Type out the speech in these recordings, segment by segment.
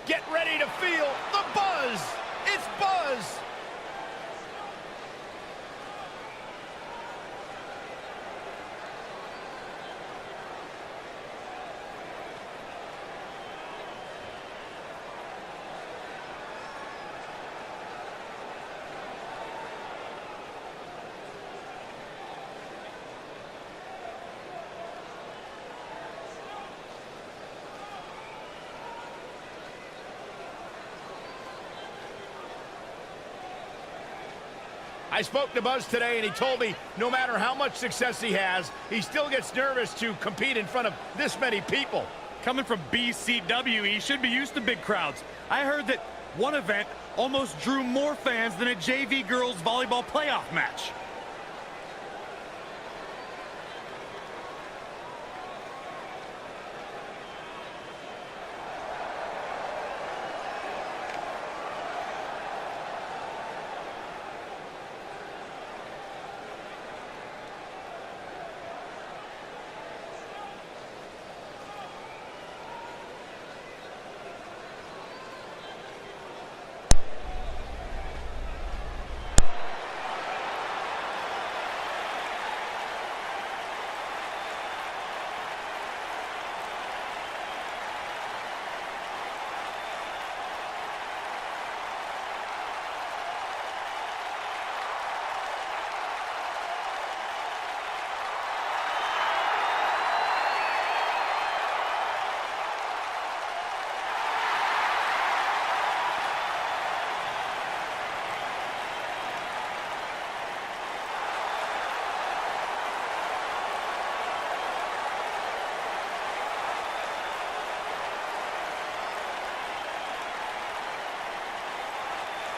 Get ready to feel the buzz. It's buzz. I spoke to Buzz today, and he told me no matter how much success he has, he still gets nervous to compete in front of this many people. Coming from BCW, he should be used to big crowds. I heard that one event almost drew more fans than a JV girls volleyball playoff match.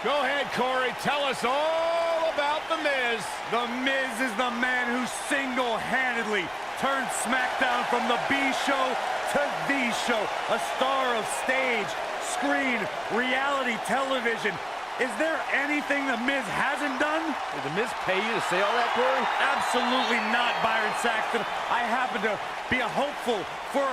Go ahead, Corey. Tell us all about The Miz. The Miz is the man who single-handedly turned SmackDown from the B show to the show. A star of stage, screen, reality television. Is there anything The Miz hasn't done? Did The Miz pay you to say all that, Corey? Absolutely not, Byron Saxton. I happen to be a hopeful for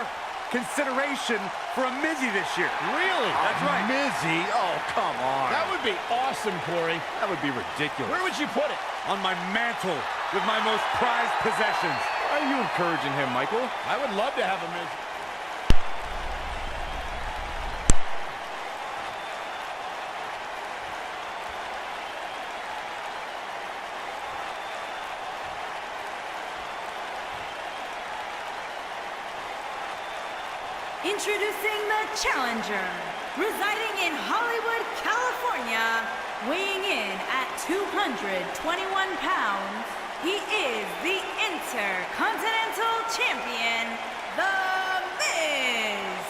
consideration for a Mizzy this year. Really? That's right. Mizzy? Oh, come on. That would be awesome, Corey. That would be ridiculous. Where would you put it? On my mantle with my most prized possessions. Why are you encouraging him, Michael? I would love to have a Mizzy. Introducing the challenger, residing in Hollywood, California, weighing in at 221 pounds, he is the Intercontinental Champion, The Miz.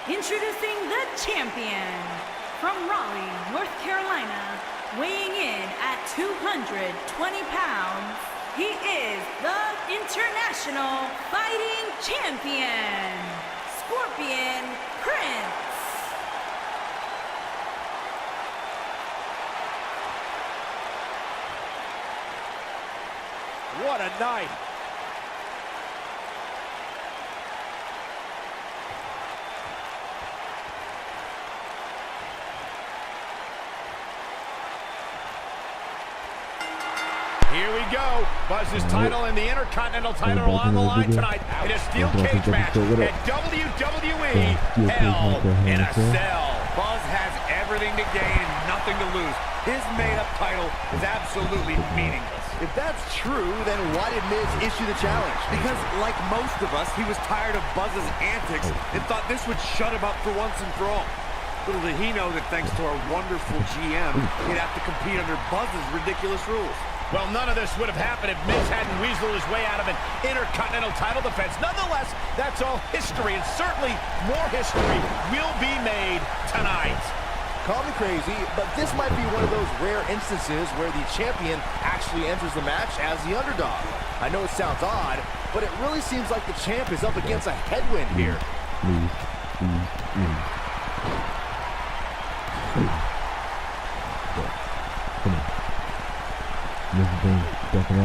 Introducing the champion, from Raleigh, North Carolina, weighing in at 220 pounds, he is the International Fighting Champion, Scorpion Prince. What a night. Here we go. Buzz's title and the Intercontinental title are on the line tonight in a steel cage match at WWE Hell in a Cell. Buzz has everything to gain and nothing to lose. His made-up title is absolutely meaningless. If that's true, then why did Miz issue the challenge? Because, like most of us, he was tired of Buzz's antics and thought this would shut him up for once and for all. Little did he know that thanks to our wonderful GM, he'd have to compete under Buzz's ridiculous rules. Well, none of this would have happened if Miz hadn't weaseled his way out of an Intercontinental title defense. Nonetheless, that's all history, and certainly more history will be made tonight. Call me crazy, but this might be one of those rare instances where the champion actually enters the match as the underdog. I know it sounds odd, but it really seems like the champ is up against a headwind here. This is the second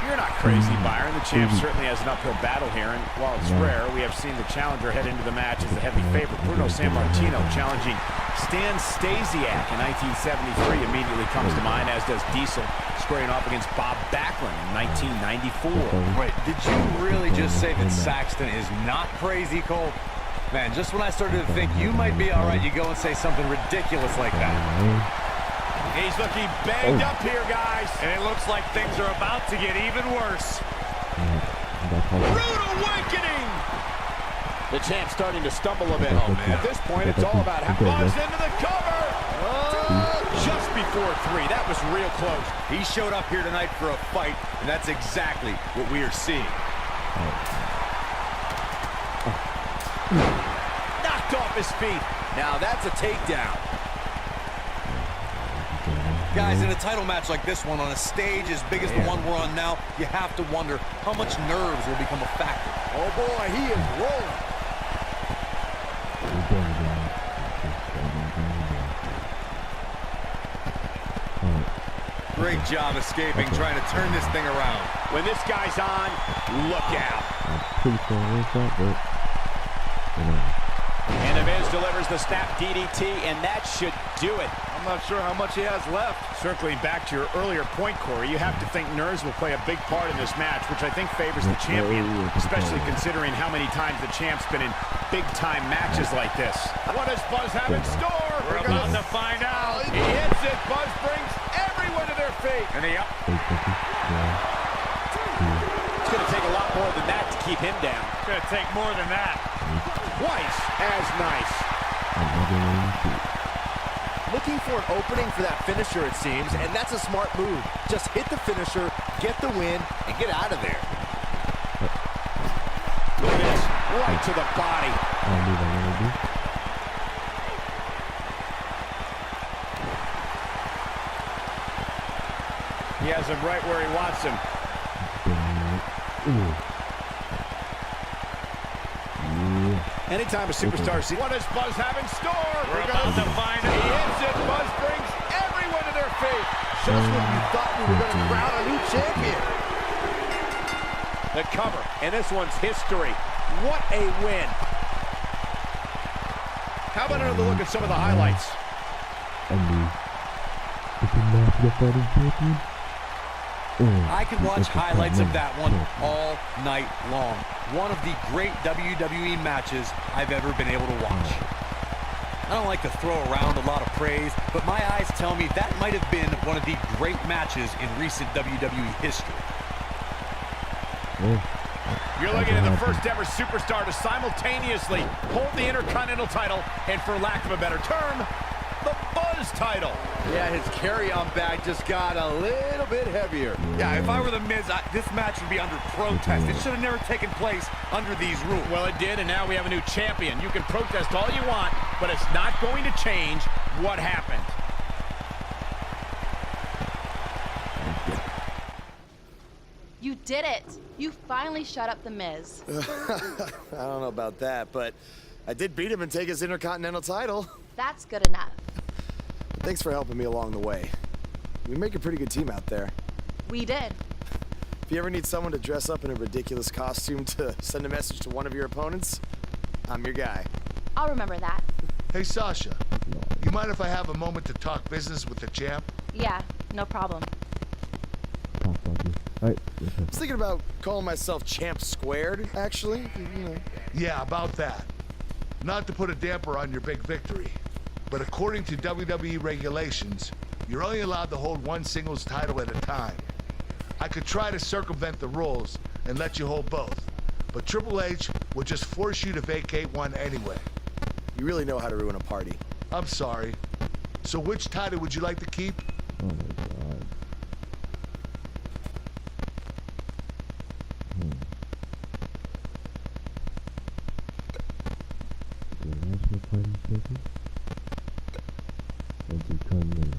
You're not crazy, Byron. The champ certainly has an uphill battle here, and while it's rare, we have seen the challenger head into the match as the heavy favorite. Bruno Sammartino challenging Stan Stasiak in 1973 immediately comes to mind, as does Diesel squaring off against Bob Backlund in 1994. Wait, did you really just say that Saxton is not crazy, Cole? Man, just when I started to think you might be all right, you go and say something ridiculous like that. He's looking banged up here, guys. And it looks like things are about to get even worse. Rude awakening! The champ's starting to stumble a bit. Oh, man. At this point, it's all about how buzzed into the cover. Just before 3. That was real close. He showed up here tonight for a fight, and that's exactly what we are seeing. Knocked off his feet. Now that's a takedown. Guys, in a title match like this one, on a stage as big as the one we're on now, you have to wonder how much nerves will become a factor. Oh boy, he is rolling. Great job escaping, trying to turn this thing around. When this guy's on, look out. And The Miz delivers the snap DDT, and that should do it. I'm not sure how much he has left. Circling back to your earlier point, Corey, you have to think nerves will play a big part in this match, which I think favors the champion, especially considering how many times the champ's been in big-time matches like this. What does Buzz have in store? We're about to find out. He hits it. Buzz brings everyone to their feet. And he up. It's going to take a lot more than that to keep him down. It's going to take more than that. Twice as nice. Looking for an opening for that finisher, it seems, and that's a smart move. Just hit the finisher, get the win, and get out of there. Look at this, right to the body. He has him right where he wants him. Anytime a superstar sees... What does Buzz have in store? We're about to find out. He hits it. Buzz brings everyone to their feet. Just when you thought we were going to crown a new champion. The cover, and this one's history. What a win. How about another look at some of the highlights? I could watch highlights of that one all night long. One of the great WWE matches I've ever been able to watch. I don't like to throw around a lot of praise, but my eyes tell me that might have been one of the great matches in recent WWE history. You're looking at the first ever superstar to simultaneously hold the Intercontinental title and, for lack of a better term, the Buzz title. Yeah, his carry-on bag just got a little bit heavier. Yeah, if I were The Miz, this match would be under protest. It should have never taken place under these rules. Well, it did, and now we have a new champion. You can protest all you want, but it's not going to change what happened. You did it! You finally shut up The Miz. I don't know about that, but I did beat him and take his Intercontinental title. That's good enough. Thanks for helping me along the way. We make a pretty good team out there. We did. If you ever need someone to dress up in a ridiculous costume to send a message to one of your opponents, I'm your guy. I'll remember that. Hey, Sasha, you mind if I have a moment to talk business with the champ? Yeah, no problem. I was thinking about calling myself Champ Squared, actually. You know. Yeah, about that. Not to put a damper on your big victory, but according to WWE regulations, you're only allowed to hold one singles title at a time. I could try to circumvent the rules and let you hold both, but Triple H would just force you to vacate one anyway. You really know how to ruin a party. I'm sorry. So which title would you like to keep? Oh my god. National Party Chicken? Or do come in?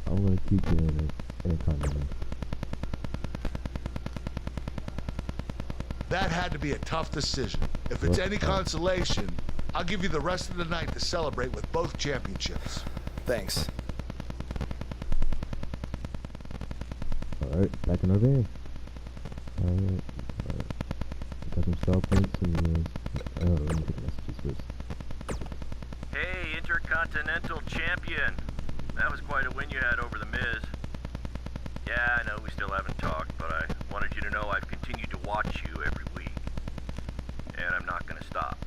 I'm gonna keep it in Intercontinental. That had to be a tough decision. If it's any consolation, I'll give you the rest of the night to celebrate with both championships. Thanks. Alright, back in our van. Alright. Got some star points and let me get the messages first. Hey, Intercontinental Champion. That was quite a win you had over The Miz. Yeah, I know we still haven't talked, but I wanted you to know I've continued to watch you every week. And I'm not gonna stop.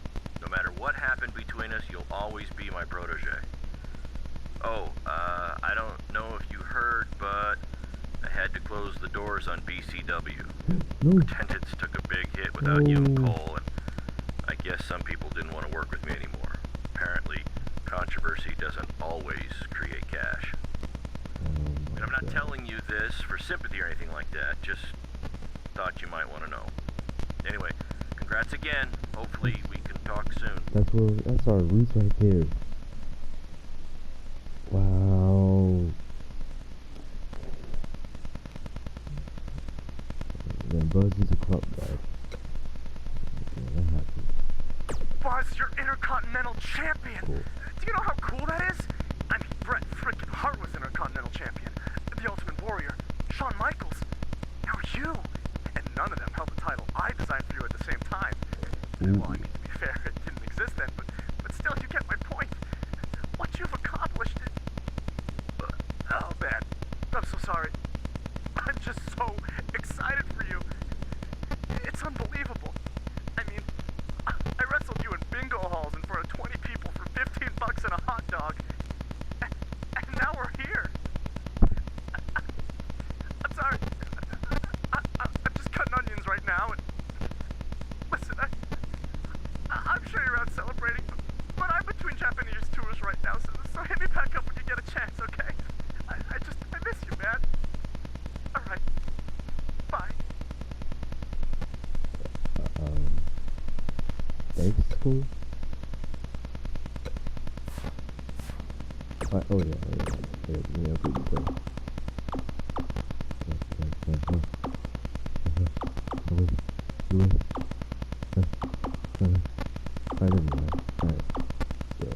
No matter what happened between us, you'll always be my protege. Oh, I don't know if you heard, but I had to close the doors on BCW. No. Attendance took a big hit without you and Cole, and I guess some people didn't want to work with me anymore. Apparently, controversy doesn't always create cash. And I'm not telling you this for sympathy or anything like that, just thought you might want to know. Anyway, congrats again. Hopefully we can talk soon. That's our roots right there. Wow. Then Buzz is a club guy. Yeah, that happened. Buzz, you're Intercontinental Champion. Cool. Do you know how cool that is? I mean, Bret frickin' Hart was Intercontinental Champion. The Ultimate Warrior, Shawn Michaels. Now you. And none of them held the title I designed for you at the same time. Well, I mean, to be fair, it didn't exist then, but still, you get my point. What you've accomplished. Oh, man. I'm so sorry. I'm just so excited for you. It's unbelievable. I mean, I wrestled you in bingo halls in front of 20 people for $15 and a hot dog. And now we're here. I'm sorry. I'm just cutting onions right now. And listen, I'm sure you're out celebrating, but I'm between Japanese tours right now, so hit me back up when you get a chance, okay? I miss you, man. All right. Bye. Thanks, cool. Oh yeah. Yeah, good. Alright. So,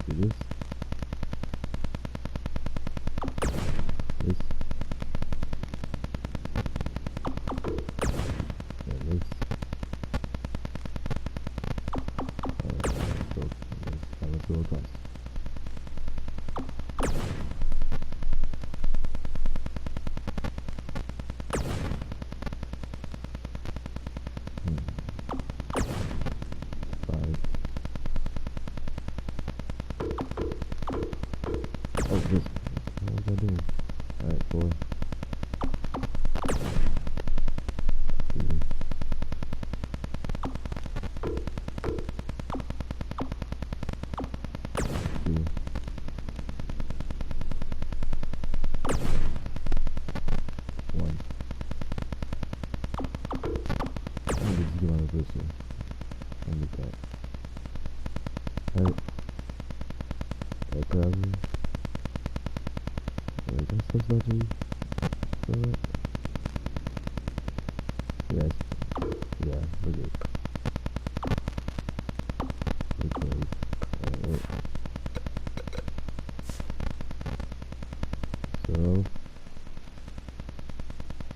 do this. This. And this. Let's go across. Oh, this. What was I doing? Alright, 4. 3. 2. 1. I'm gonna just get on the first one. I'll get that. Alright. That grabs me. Wait, that stuff's not to Yes. Yeah, we're good. Okay. Alright. So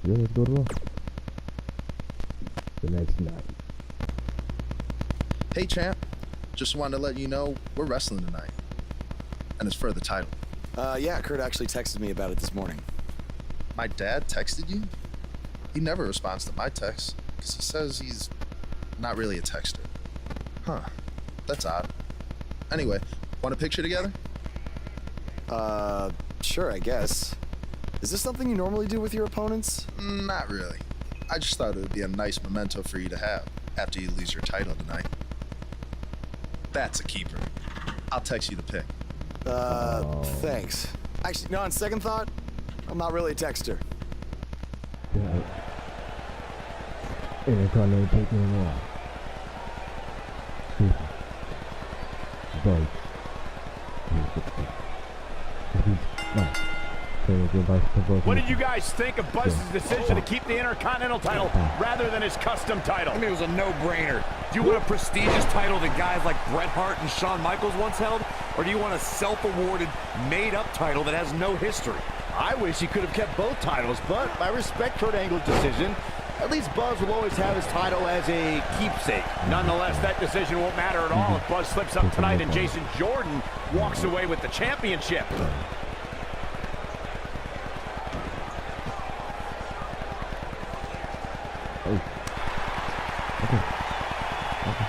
yeah, let's go to Raw. The next night. Hey champ, just wanted to let you know we're wrestling tonight. And it's for the title. Yeah, Kurt actually texted me about it this morning. My dad texted you? He never responds to my texts, because he says he's not really a texter. Huh, that's odd. Anyway, want a picture together? Sure, I guess. Is this something you normally do with your opponents? Not really. I just thought it would be a nice memento for you to have after you lose your title tonight. That's a keeper. I'll text you the pic. Thanks. Actually, no, on second thought, I'm not really a texter. Yeah. Intercontinental taking him off. Buzz. No. What did you guys think of Buzz's decision to keep the Intercontinental title rather than his custom title? I mean, it was a no-brainer. Do you want a prestigious title that guys like Bret Hart and Shawn Michaels once held? Or do you want a self-awarded, made-up title that has no history? I wish he could have kept both titles, but I respect Kurt Angle's decision. At least Buzz will always have his title as a keepsake. Nonetheless, that decision won't matter at all if Buzz slips up tonight and Jason Jordan walks away with the championship.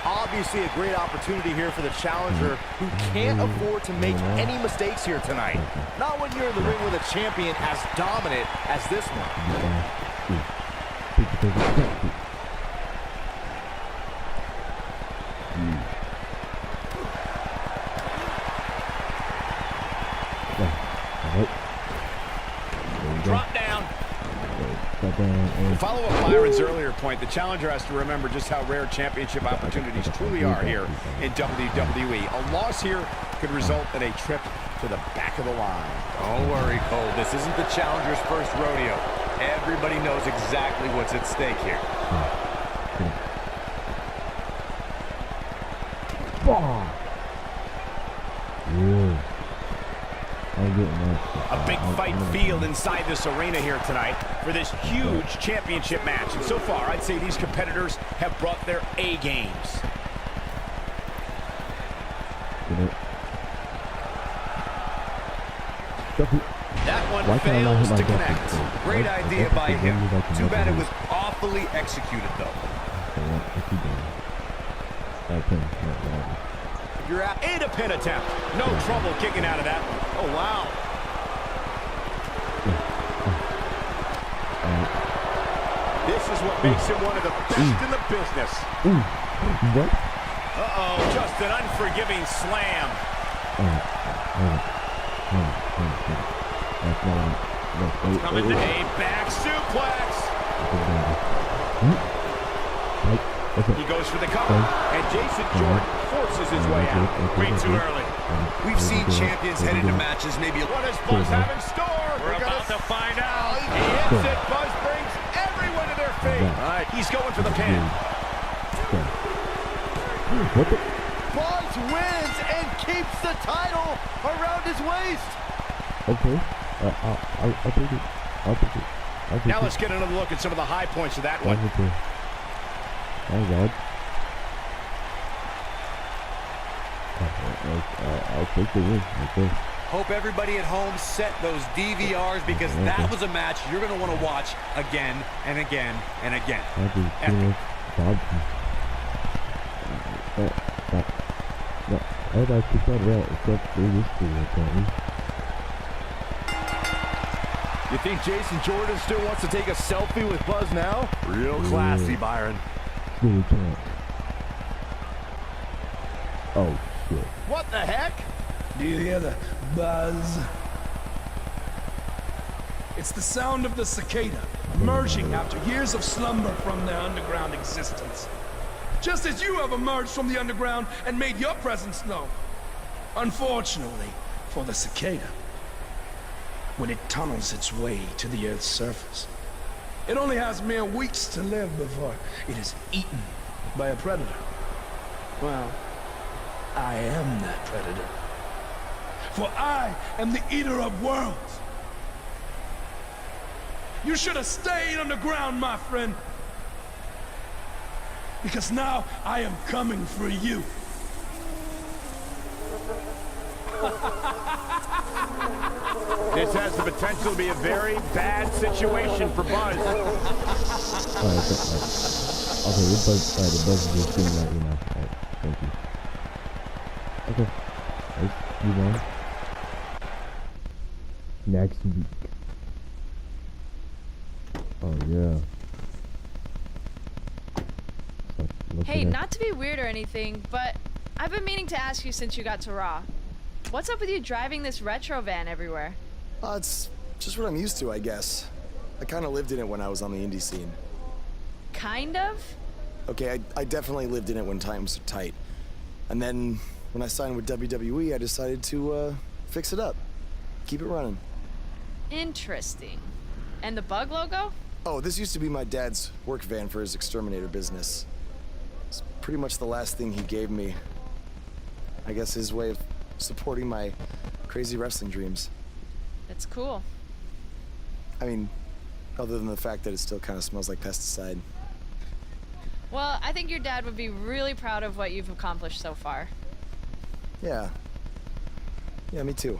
Obviously a great opportunity here for the challenger who can't afford to make any mistakes here tonight. Not when you're in the ring with a champion as dominant as this one. Drop down. To follow up Byron's earlier point, the challenger has to remember just how rare championship opportunities truly are here in WWE. A loss here could result in a trip to the back of the line. Don't worry, Cole. This isn't the challenger's first rodeo. Everybody knows exactly what's at stake here. A big fight field inside this arena here tonight for this huge championship match. And so far, I'd say these competitors have brought their A games. That one fails to connect. Great idea by him. Too bad it was awfully executed, though. You're out. And a pin attempt. No trouble kicking out of that one. Oh, wow. This is what makes him one of the best in the business. Uh-oh, just an unforgiving slam. Coming to a back suplex. He goes for the cover, and Jason Jordan forces his way out. Way too early. We've seen champions head into matches maybe. What does Buzz have in store? We're about to find out. He hits it. Buzz brings everyone to their feet. All right, he's going for the pin. Buzz wins and keeps the title around his waist. Okay. I'll take it. Now let's get another look at some of the high points of that one. Oh God. I'll take the win. Okay. Hope everybody at home set those DVRs because that was a match you're going to want to watch again and again and again. You think Jason Jordan still wants to take a selfie with Buzz now? Real classy, Byron. Oh, shit. What the heck? Do you hear the buzz? It's the sound of the cicada emerging after years of slumber from their underground existence. Just as you have emerged from the underground and made your presence known. Unfortunately for the cicada, when it tunnels its way to the Earth's surface, it only has mere weeks to live before it is eaten by a predator. Well, I am that predator. For I am the eater of worlds. You should have stayed underground, my friend. Because now I am coming for you. This has the potential to be a very bad situation for Buzz. Okay, the buzz is just doing that, you know. Alright, thank you. Okay. Let's move on. Next week. Oh, yeah. Hey, not to be weird or anything, but I've been meaning to ask you since you got to Raw. What's up with you driving this retro van everywhere? It's just what I'm used to, I guess. I kind of lived in it when I was on the indie scene. Kind of? Okay, I definitely lived in it when times were tight. And then when I signed with WWE, I decided to fix it up. Keep it running. Interesting. And the bug logo? Oh, this used to be my dad's work van for his exterminator business. It's pretty much the last thing he gave me. I guess his way of supporting my crazy wrestling dreams. That's cool. I mean, other than the fact that it still kind of smells like pesticide. Well, I think your dad would be really proud of what you've accomplished so far. Yeah. Yeah, me too.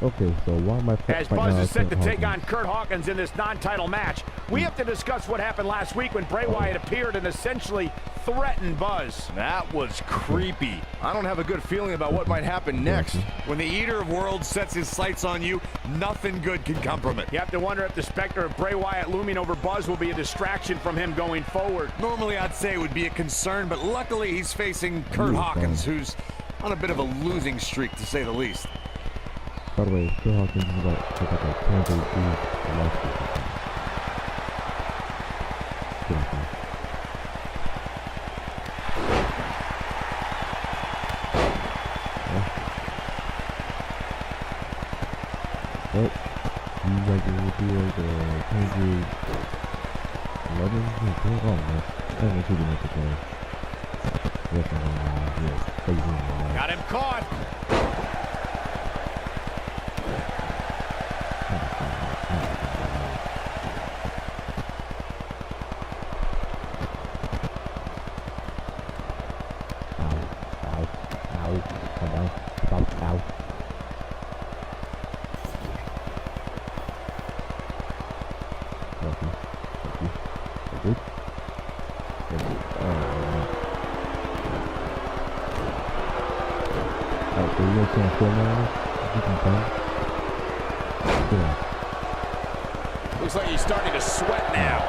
Okay, so why am I As Buzz is set to take on Kurt Hawkins in this non-title match, we have to discuss what happened last week when Bray Wyatt appeared and essentially threatened Buzz. That was creepy. I don't have a good feeling about what might happen next. When the Eater of Worlds sets his sights on you, nothing good can come from it. You have to wonder if the specter of Bray Wyatt looming over Buzz will be a distraction from him going forward. Normally I'd say it would be a concern, but luckily he's facing Kurt Hawkins, who's on a bit of a losing streak, to say the least. By the way, Kurt Hawkins is about to take like 10 What? You like it would be like Ep.11? Oh man, I don't know who the play. Got him caught. Looks like he's starting to sweat now.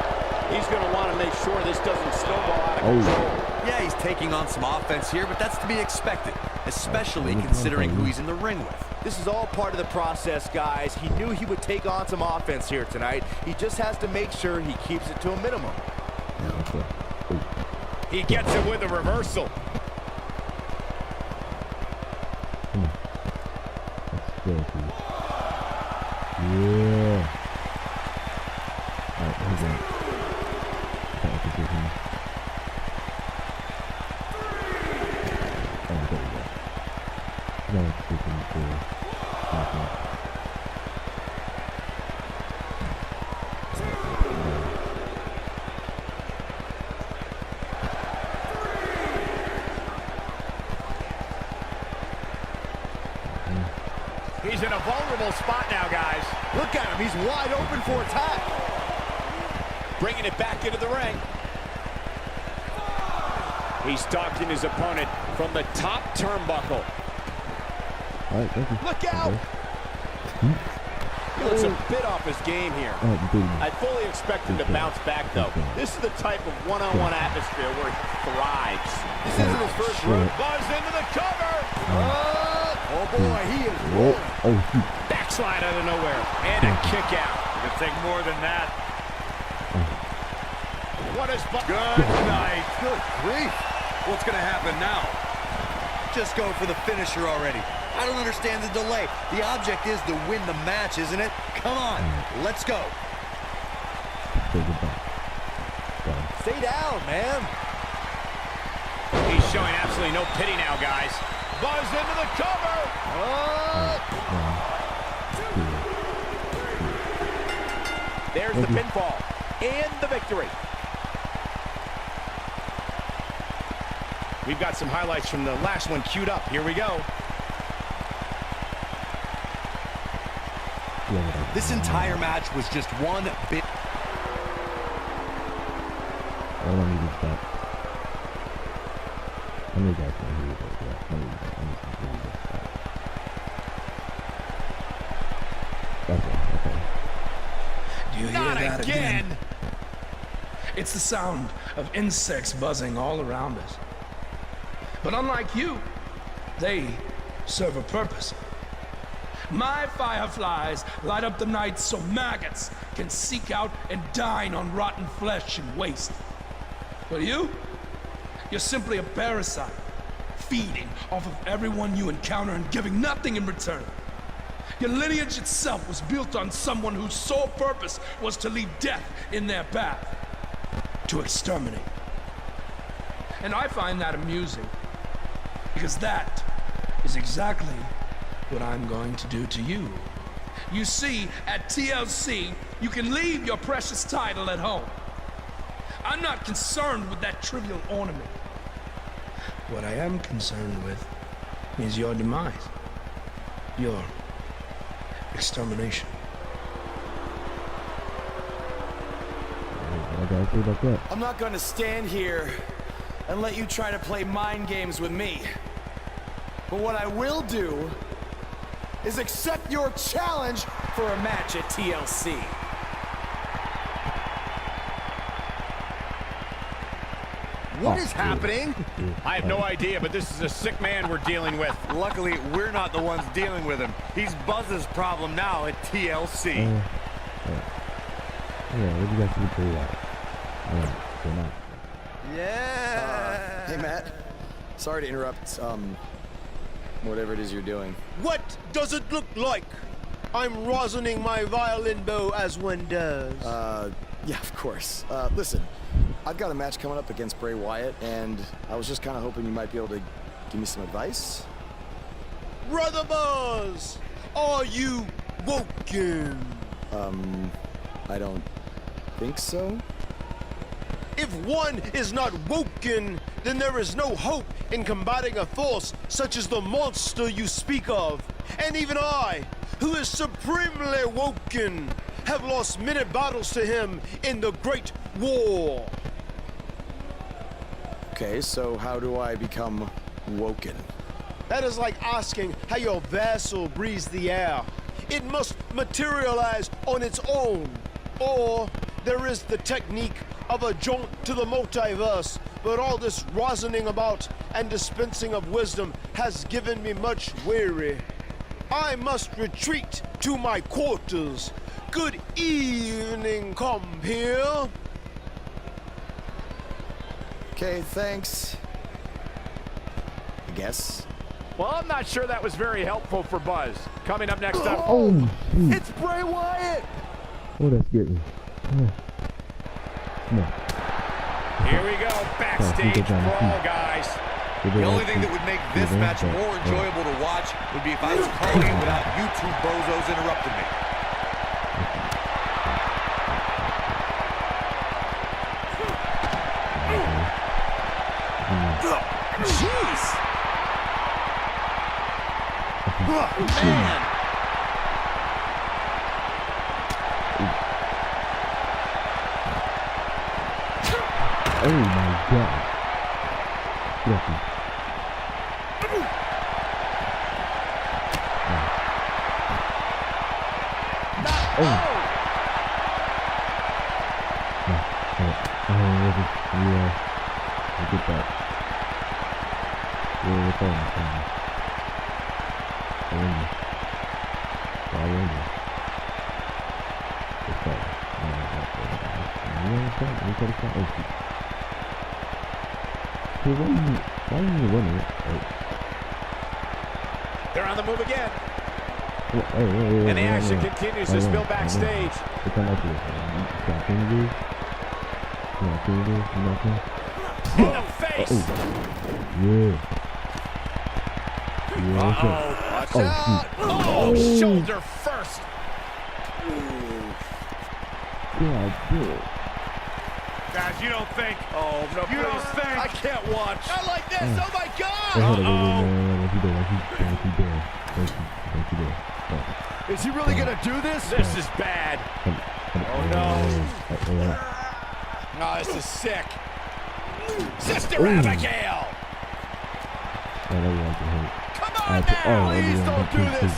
He's going to want to make sure this doesn't snowball out of control. Yeah, he's taking on some offense here, but that's to be expected, especially considering who he's in the ring with. This is all part of the process, guys. He knew he would take on some offense here tonight. He just has to make sure he keeps it to a minimum. He gets it with a reversal. Yeah. Alright, he's in. Oh, there we go. No, it's freaking cool. He's in a vulnerable spot now, guys. Look at him. He's wide open for attack. Bringing it back into the ring. He's stalking his opponent from the top turnbuckle. All right, thank you. Look out! He looks a bit off his game here. I fully expect him to bounce back, though. This is the type of one-on-one atmosphere where he thrives. This isn't his first run. Buzz into the cover! Oh boy, he is rolling. Backslide out of nowhere. And a kick out. It'll take more than that. What is Good night. Good grief. What's going to happen now? Just go for the finisher already. I don't understand the delay. The object is to win the match, isn't it? Come on, let's go. Stay down, man. He's showing absolutely no pity now, guys. Buzz into the cover. There's the pinfall and the victory. We've got some highlights from the last one queued up. Here we go. This entire match was just one big... I don't need to stop. I know you guys can hear it, but yeah, I need to stop. That's it, okay. Do you hear Not that again! It's the sound of insects buzzing all around us. But unlike you, they serve a purpose. My fireflies light up the night so maggots can seek out and dine on rotten flesh and waste. But you're simply a parasite, feeding off of everyone you encounter and giving nothing in return. Your lineage itself was built on someone whose sole purpose was to leave death in their path, to exterminate. And I find that amusing, because that is exactly what I'm going to do to you. You see, at TLC, you can leave your precious title at home. I'm not concerned with that trivial ornament. What I am concerned with is your demise, your extermination. I'm not gonna stand here and let you try to play mind games with me. But what I will do is accept your challenge for a match at TLC. What is happening? I have no idea, but this is a sick man we're dealing with. Luckily, we're not the ones dealing with him. He's Buzz's problem now at TLC. Yeah, what do you guys do for that? Yeah. Hey, Matt. Sorry to interrupt, whatever it is you're doing. What does it look like? I'm rosining my violin bow as one does. Yeah, of course. Listen, I've got a match coming up against Bray Wyatt, and I was just kind of hoping you might be able to give me some advice. Brother Buzz, are you woken? I don't think so. If one is not woken, then there is no hope in combating a force such as the monster you speak of. And even I, who is supremely woken, have lost many battles to him in the Great War. Okay, so how do I become woken? That is like asking how your vessel breathes the air. It must materialize on its own. Or there is the technique of a jaunt to the multiverse, but all this rosining about and dispensing of wisdom has given me much weary. I must retreat to my quarters. Good evening, compeer. Okay, thanks. I guess. Well, I'm not sure that was very helpful for Buzz. Coming up next up. Oh, shoot. It's Bray Wyatt. Oh, that's getting. Come on. Here we go, backstage brawl, guys. The only thing that would make this match more enjoyable to watch would be if I was calling it without you two bozos interrupting me. Jeez. Man. Oh my God. Lucky. Oh. Yeah. Look at that. Yeah, it's on. They're on the move again. And the action continues to spill backstage. In the face. Yeah. Watch out. Oh, shoulder first. Guys, you don't think. Oh, no, You don't think. I can't watch. Not like this. Oh my God. Is he really gonna do this? This is bad. Oh, no. Oh, this is sick. Sister Abigail. Come on now. Please don't do this.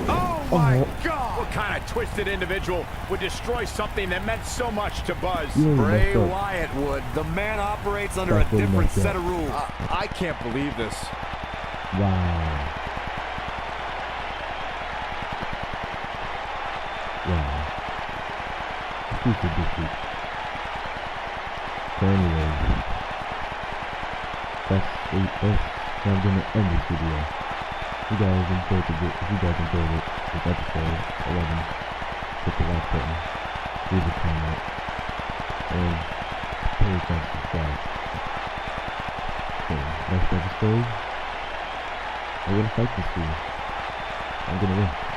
Oh, my God. What kind of twisted individual would destroy something that meant so much to Buzz? Bray Wyatt would. The man operates under a different set of rules. I can't believe this. Wow. So anyway, I'm gonna end this video. If you guys enjoyed this episode 11, hit the like button, leave a comment, and please don't subscribe. So, next episode, I'm gonna fight this dude. I'm gonna win.